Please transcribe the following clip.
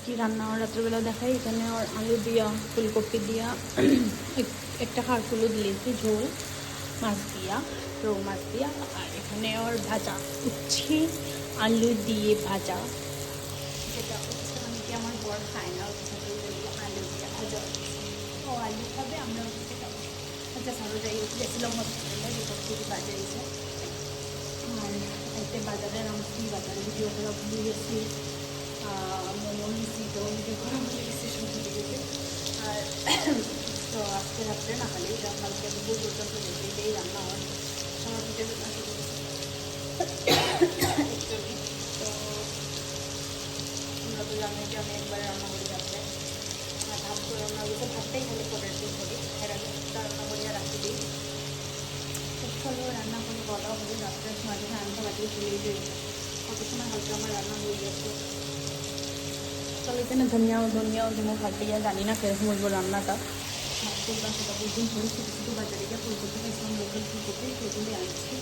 কি রান্না ওর রাত্রেবেলা দেখাই। এখানে ওর আলু দিয়া ফুলকপি দিয়া একটা খারকুলো দিয়েছি ঝোল মাছ দিয়া, রৌ মাছ দিয়া। আর এখানে ওর ভাজা উচ্ছে আলু দিয়ে ভাজা, যেটা হচ্ছে মানে কি আমার বর খায় না, আলু দিয়ে ভাজা। ও আলু খাবে, আমরা হচ্ছে খাবো। আচ্ছা সারো যাই গেছিলাম হসপিটালে, রিপোর্ট থেকে বাজে এসে। আর এতে বাজারের আমি বাজারে ভিডিও করা ভুলে গেছি, মোমো নিয়েছি তো ভিডিও করা ভুলে গেছি সবজি দিকে। আর তো আজকে রাত্রে না খালি কালকে দুপুর পর্যন্ত যেতেই রান্না হয়, আমার পিঠে রান্না শুরু করছে। তো আমরা তো জানি যে আমি একবারে রান্না করি রাত্রে, আর ভাত করে রান্না করতে ভাতটাই খালি পরের দিন করি, এর আগে রান্না করিয়া রাখি দিই। চলো রান্না করে বলা হবে রাত্রে মাঝে আনতে বাটিয়ে চলেই যাই, কত সময় হালকা আমার রান্না হয়ে গেছে। চলো এখানে ধনিয়াও দেবো ফাটিয়ে, জানি না কিরকম বলবো রান্নাটা। মাছ করবা সেটা বুঝুন, ছোটো ছোটো বাজারে গিয়ে ফুলকপি খাইছিলাম, লোকাল ফুলকপি সেগুলি আনছি।